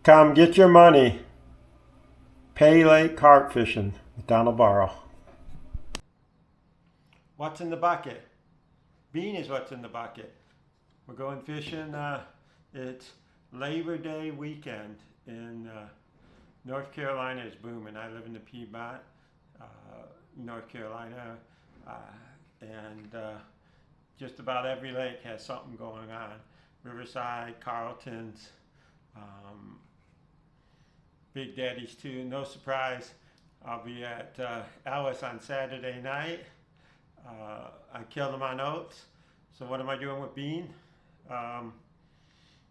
Come get your money. Pay lake carp fishing with Donald Barrow. What's in the bucket? Bean is what's in the bucket. We're going fishing. It's Labor Day weekend in North Carolina is booming. I live in the Piedmont, North Carolina, and just about every lake has something going on. Riverside, Carlton's, Big Daddy's too. No surprise, I'll be at Alice on Saturday night. I killed him on oats. So what am I doing with bean?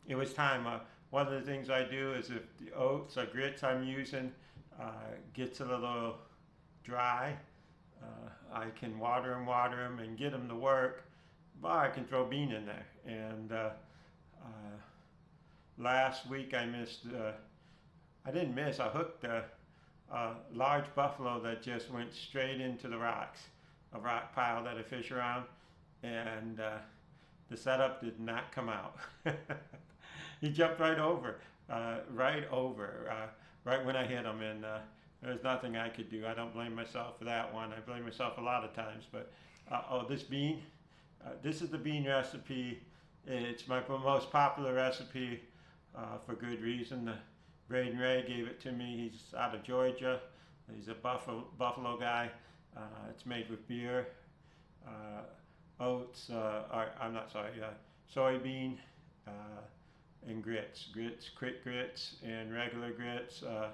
It was time. One of the things I do is if the oats or grits I'm using gets a little dry, I can water them and get them to work, but I can throw bean in there. And last week I missed, I didn't miss, I hooked a large buffalo that just went straight into the rocks, a rock pile that I fish around, and the setup did not come out. He jumped right over, right when I hit him, and there's nothing I could do. I don't blame myself for that one. I blame myself a lot of times, but this bean, this is the bean recipe. It's my most popular recipe for good reason. Braden Ray gave it to me. He's out of Georgia. He's a Buffalo guy. It's made with beer, oats, soybean, and grits, quick grits, and regular grits. I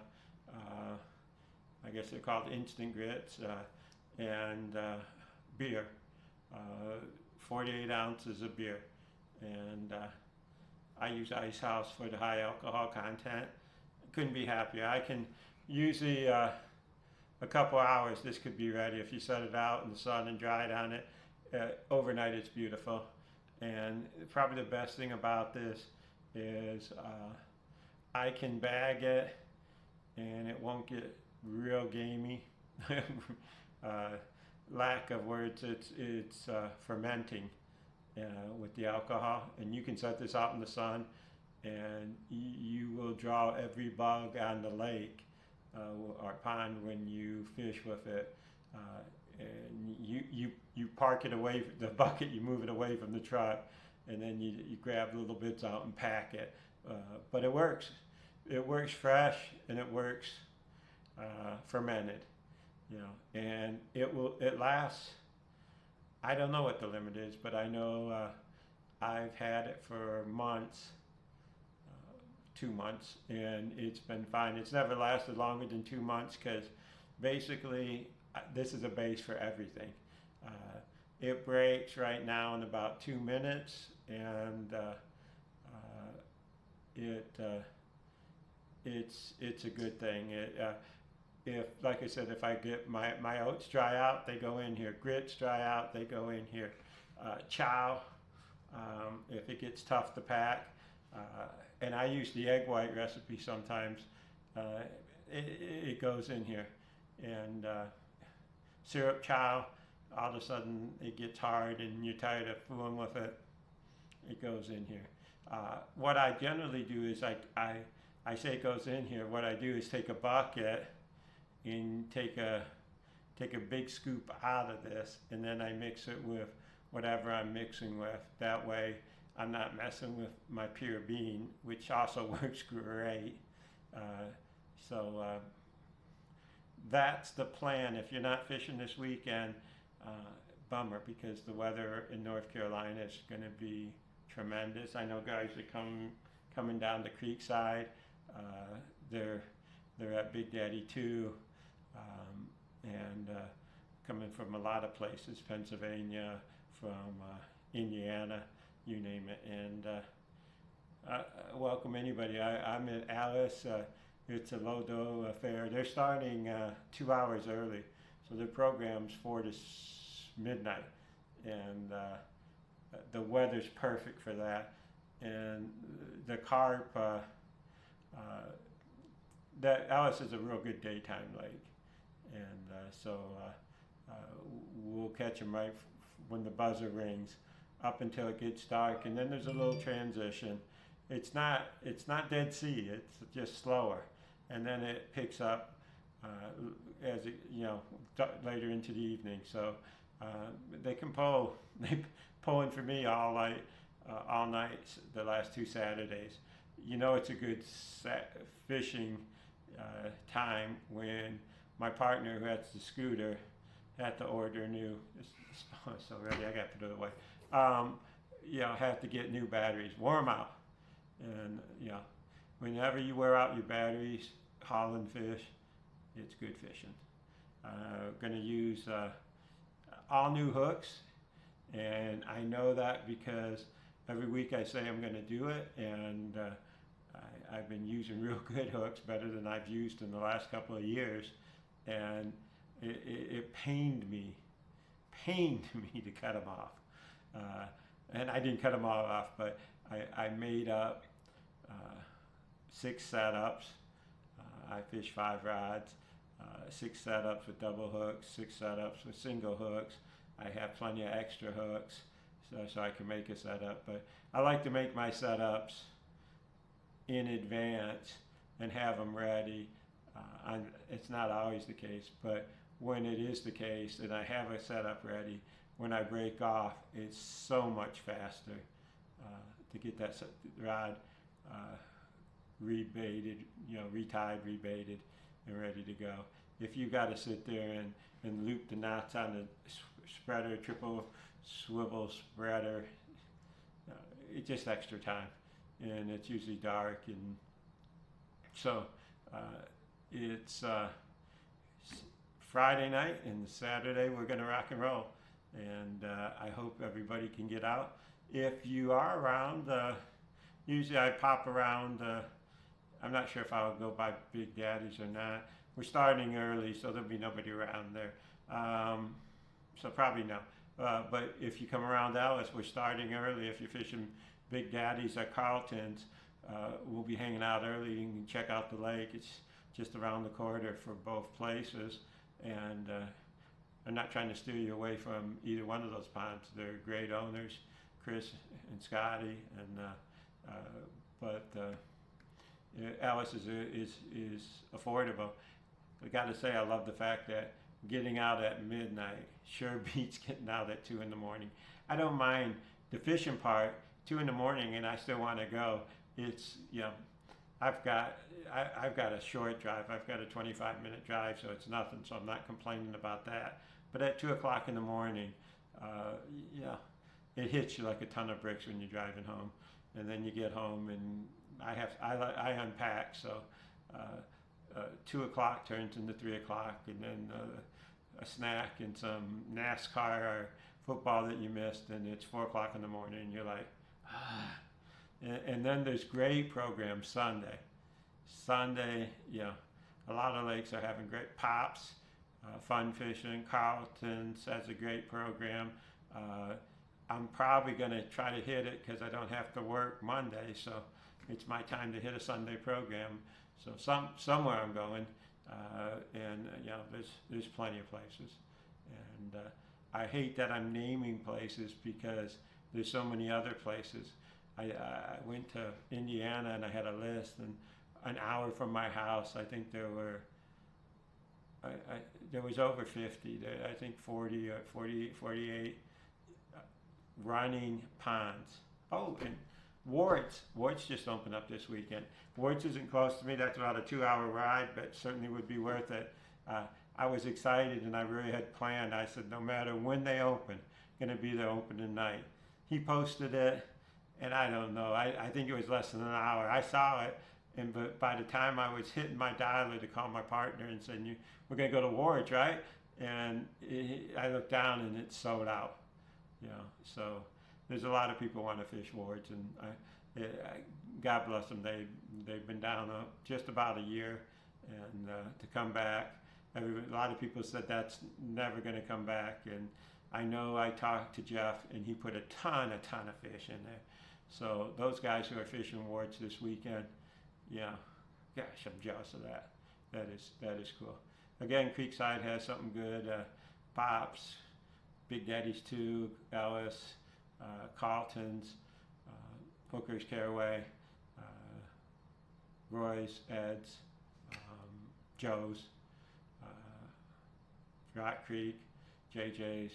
guess they're called instant grits, and beer, 48 ounces of beer. And I use Ice House for the high alcohol content. Couldn't be happier. I can usually a couple hours this could be ready if you set it out in the sun and dry it on it. Overnight it's beautiful. And probably the best thing about this is I can bag it and it won't get real gamey. Lack of words, it's fermenting with the alcohol, and you can set this out in the sun and you will draw every bug on the lake or pond when you fish with it. And you park it away, the bucket, you move it away from the truck, and then you grab little bits out and pack it. But it works. It works fresh and it works fermented, and it lasts. I don't know what the limit is, but I know I've had it for months, 2 months, and it's been fine. It's never lasted longer than 2 months because basically this is a base for everything. It breaks right now in about 2 minutes, and it's a good thing. If, like I said, if I get my oats dry out, they go in here. Grits dry out, they go in here. Chow, if it gets tough to pack, and I use the egg white recipe sometimes, it goes in here. And syrup chow, all of a sudden it gets hard and you're tired of fooling with it, it goes in here. What I generally do is I say it goes in here. What I do is take a bucket and take a big scoop out of this, and then I mix it with whatever I'm mixing with. That way I'm not messing with my pure bean, which also works great. That's the plan. If you're not fishing this weekend, bummer, because the weather in North Carolina is going to be tremendous. I know guys are coming down the creek side. They're at Big Daddy too, and coming from a lot of places, Pennsylvania, from Indiana, you name it. And welcome anybody. I'm at Alice. It's a low-dough affair. They're starting 2 hours early, so their program's 4 to midnight, and the weather's perfect for that. And the carp, that Alice is a real good daytime lake, and so we'll catch them right when the buzzer rings, up until it gets dark, and then there's a little transition. it's not Dead Sea. It's just slower, and then it picks up as it, later into the evening. So they can pull. They pulling for me all night the last 2 Saturdays. It's a good fishing time when my partner who has the scooter had to order new. It's already. I got to put it away. Have to get new batteries, warm out, and whenever you wear out your batteries, hauling fish, it's good fishing. Going to use all new hooks, and I know that because every week I say I'm going to do it, and I've been using real good hooks, better than I've used in the last couple of years, and it pained me to cut them off. And I didn't cut them all off, but I made up 6 setups. I fished 5 rods, 6 setups with double hooks, 6 setups with single hooks. I have plenty of extra hooks so I can make a setup. But I like to make my setups in advance and have them ready. It's not always the case, but when it is the case and I have a setup ready, when I break off, it's so much faster to get that rod rebaited, retied, rebaited, and ready to go. If you got to sit there and loop the knots on the spreader, triple swivel spreader, it's just extra time, and it's usually dark, and so it's Friday night, and Saturday we're going to rock and roll, and I hope everybody can get out. If you are around, usually I pop around. I'm not sure if I'll go by Big Daddy's or not. We're starting early, so there'll be nobody around there. So probably no. But if you come around Dallas, we're starting early. If you're fishing Big Daddy's or Carlton's, we'll be hanging out early. You can check out the lake. It's just around the corner for both places. And I'm not trying to steer you away from either one of those ponds. They're great owners, Chris and Scotty, and but Alice is affordable. I got to say, I love the fact that getting out at midnight sure beats getting out at 2 in the morning. I don't mind the fishing part, 2 in the morning, and I still want to go. It's I've got a short drive. I've got a 25-minute drive, so it's nothing. So I'm not complaining about that. But at 2 o'clock in the morning, it hits you like a ton of bricks when you're driving home, and then you get home and I unpack. So 2 o'clock turns into 3 o'clock, and then a snack and some NASCAR or football that you missed, and it's 4 o'clock in the morning, and you're like, ah. And then there's great programs Sunday. A lot of lakes are having great pops, fun fishing. Carlton's has a great program. I'm probably going to try to hit it because I don't have to work Monday, so it's my time to hit a Sunday program. So somewhere I'm going, and there's plenty of places. And I hate that I'm naming places because there's so many other places. I went to Indiana and I had a list, and an hour from my house, I think there was over 50. I think 40 or 48 running ponds. Oh, and Wards just opened up this weekend. Wards isn't close to me. That's about a 2-hour ride, but certainly would be worth it. I was excited, and I really had planned. I said, no matter when they open, going to be the opening night. He posted it, and I don't know. I think it was less than an hour. I saw it, but by the time I was hitting my dialer to call my partner and saying, we're going to go to Wards, right? And I looked down, and it's sold out. So there's a lot of people want to fish Wards, and God bless them. They've been down just about a year, and to come back, a lot of people said that's never going to come back. And I know I talked to Jeff, and he put a ton of fish in there. So those guys who are fishing Wards this weekend, gosh, I'm jealous of that. That is cool. Again, Creekside has something good. Pops, Big Daddy's 2, Ellis, Carlton's, Hooker's Caraway, Roy's, Ed's, Joe's, Rock Creek, JJ's,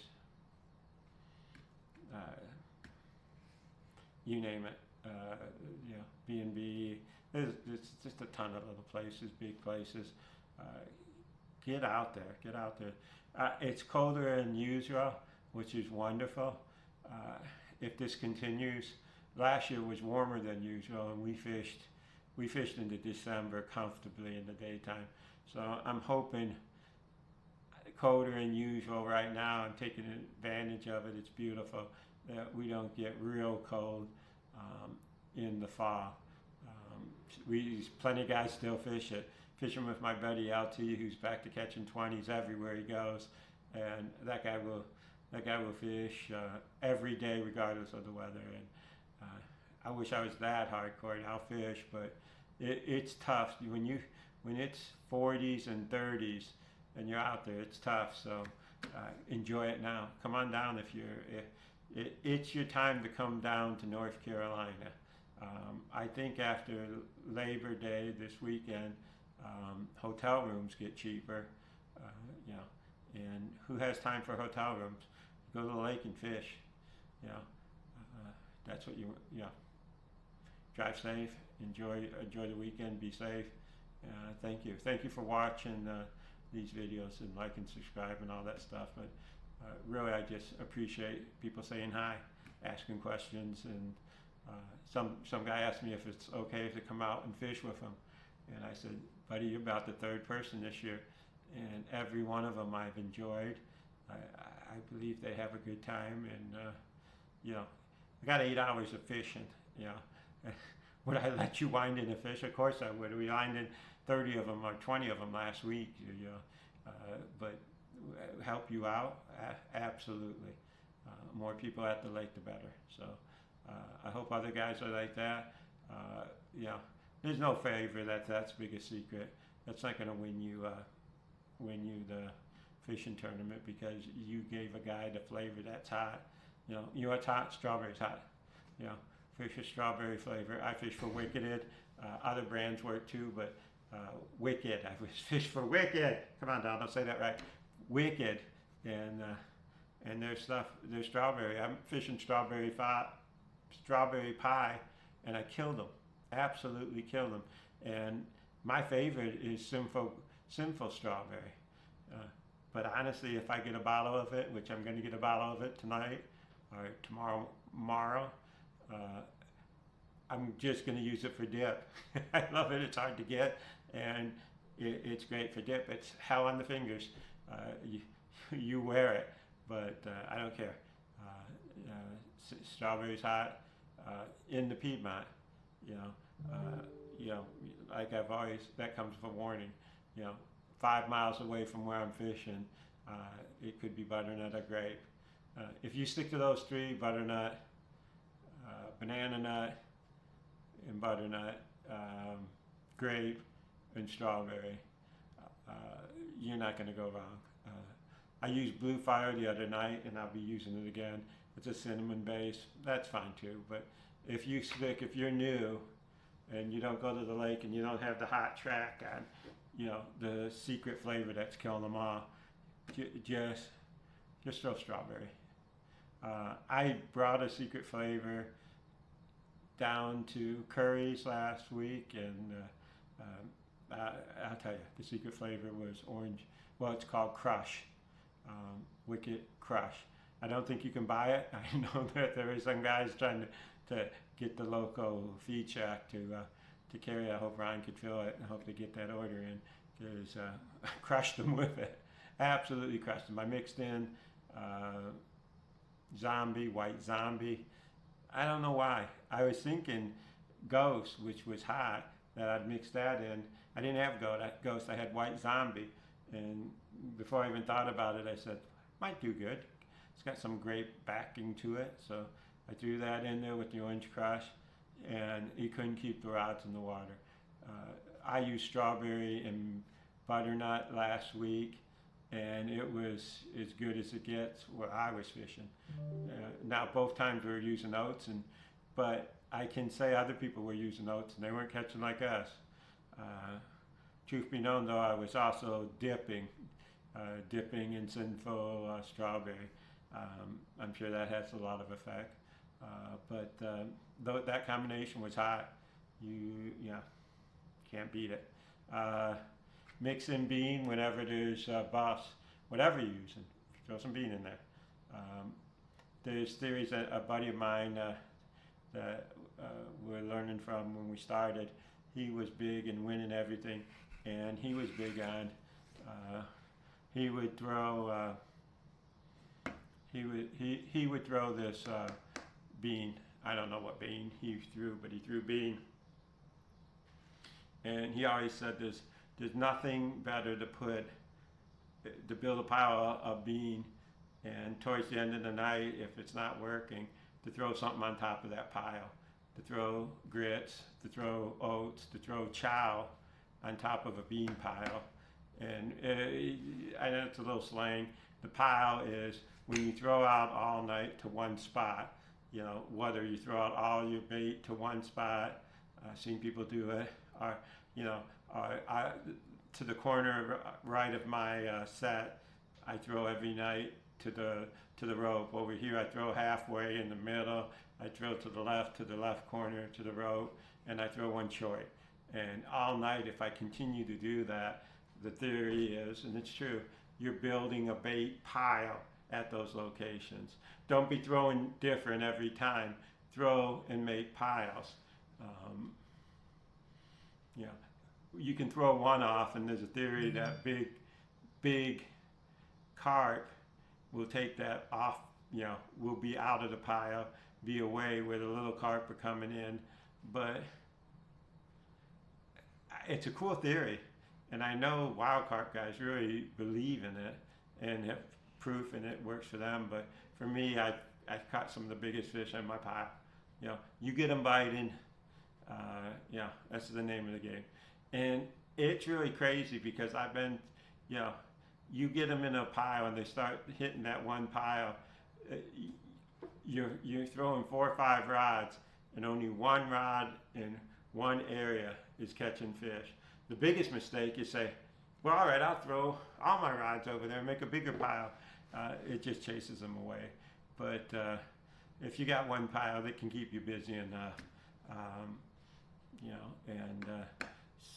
you name it, you know, B&B. There's just a ton of little places, big places. Get out there, get out there. It's colder than usual, which is wonderful. If this continues, last year was warmer than usual, and we fished into December comfortably in the daytime. So I'm hoping colder than usual right now. I'm taking advantage of it. It's beautiful that we don't get real cold in the fall. Plenty of guys still fishing with my buddy LT, who's back to catching 20s everywhere he goes, and that guy will fish every day regardless of the weather. And I wish I was that hardcore. And I'll fish, but it's tough when it's 40s and 30s and you're out there. It's tough. So enjoy it now. Come on down it's your time to come down to North Carolina. I think after Labor Day this weekend, hotel rooms get cheaper, you know, and who has time for hotel rooms? Go to the lake and fish, you know. That's what you know. Drive safe, enjoy the weekend, be safe. Thank you for watching these videos, and like and subscribe and all that stuff. But really, I just appreciate people saying hi, asking questions, and some guy asked me if it's okay to come out and fish with him, and I said, buddy, you're about the third person this year, and every one of them I've enjoyed. I believe they have a good time, and you know, I got 8 hours of fishing. You know, would I let you wind in a fish? Of course I would. We lined in 30 of them or 20 of them last week. You know, but help you out, absolutely. More people at the lake, the better. So I hope other guys are like that. You know, there's no favor. That's the biggest secret. That's not going to win you the fishing tournament because you gave a guy the flavor that's hot. You know, you know what's hot? Strawberry's hot. You know, fish for strawberry flavor. I fish for Wicked. Other brands work too, but Wicked. I fish for Wicked. Come on, Don, don't say that right. Wicked, and their stuff, their strawberry. I'm fishing strawberry pie, and I killed them. Absolutely killed them. And my favorite is Sinful Strawberry. But honestly, if I get a bottle of it, which I'm going to get a bottle of it tonight or tomorrow, I'm just going to use it for dip. I love it. It's hard to get, and it's great for dip. It's hell on the fingers. You wear it, but I don't care. Strawberry's hot in the Piedmont. You know, like I've always, that comes with a warning. You know, 5 miles away from where I'm fishing, it could be butternut or grape. If you stick to those three, butternut, banana nut, and butternut, grape, and strawberry, you're not going to go wrong. I used Blue Fire the other night, and I'll be using it again. It's a cinnamon base. That's fine too. But if you're new, and you don't go to the lake, and you don't have the hot track on, you know, the secret flavor that's killing them all, just throw strawberry. I brought a secret flavor down to Curry's last week, and I'll tell you, the secret flavor was orange. Well, it's called Crush, Wicked Crush. I don't think you can buy it. I know that there are some guys trying to get the local feed shack to carry it. I hope Ryan could fill it, and hope to get that order in, because I crushed them with it. Absolutely crushed them. I mixed in white zombie. I don't know why. I was thinking Ghost, which was hot, that I'd mix that in. I didn't have Ghost, I had white zombie. And before I even thought about it, I said, might do good. It's got some grape backing to it. So I threw that in there with the orange crush, and you couldn't keep the rods in the water. I used strawberry and butternut last week, and it was as good as it gets where I was fishing. Now both times we were using oats, but I can say other people were using oats and they weren't catching like us. Truth be known, though, I was also dipping in sinful strawberry. I'm sure that has a lot of effect. But though that combination was hot, you can't beat it. Mix in bean whenever there's bus, whatever you're using. Throw some bean in there. There's theories that a buddy of mine that we're learning from when we started. He was big in winning everything, and he was big on. He would throw. He would throw this bean. I don't know what bean he threw, but he threw bean. And he always said there's nothing better to build a pile of bean, and towards the end of the night, if it's not working, to throw something on top of that pile, to throw grits, to throw oats, to throw chow on top of a bean pile. And I know it's a little slang. The pile is when you throw out all night to one spot, whether you throw out all your bait to one spot, I've seen people do it, or, to the corner right of my set, I throw every night to the rope. Over here I throw halfway in the middle, I throw to the left corner to the rope, and I throw one short. And all night, if I continue to do that, the theory is, and it's true, you're building a bait pile at those locations. Don't be throwing different every time. Throw and make piles. You can throw one off, and there's a theory that big carp will take that off, will be out of the pile, be away where the little carp are coming in. But it's a cool theory, and I know wild carp guys really believe in it and have proof, and it works for them. But for me, I've caught some of the biggest fish in my pile. You get them biting. That's the name of the game. And it's really crazy because I've been, you get them in a pile and they start hitting that one pile. You're throwing 4 or 5 rods, and only one rod in one area is catching fish. The biggest mistake is say, well, all right, I'll throw all my rods over there and make a bigger pile. It just chases them away. But if you got one pile, that can keep you busy enough.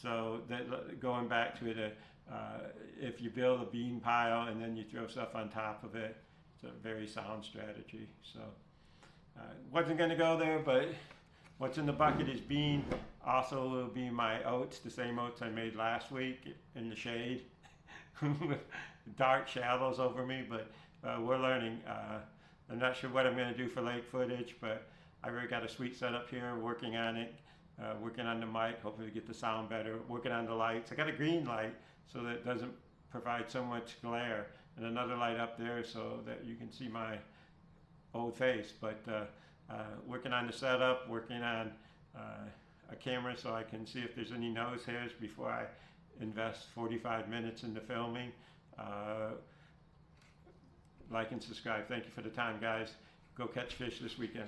So going back to it, if you build a bean pile and then you throw stuff on top of it, it's a very sound strategy. So wasn't going to go there, but what's in the bucket is bean. Also will be my oats, the same oats I made last week in the shade with dark shadows over me, but we're learning. I'm not sure what I'm going to do for lake footage, but I already got a sweet setup here, working on it. Working on the mic, hopefully to get the sound better. Working on the lights. I got a green light so that it doesn't provide so much glare, and another light up there so that you can see my old face. But working on the setup, working on a camera so I can see if there's any nose hairs before I invest 45 minutes into filming. Like and subscribe. Thank you for the time, guys. Go catch fish this weekend.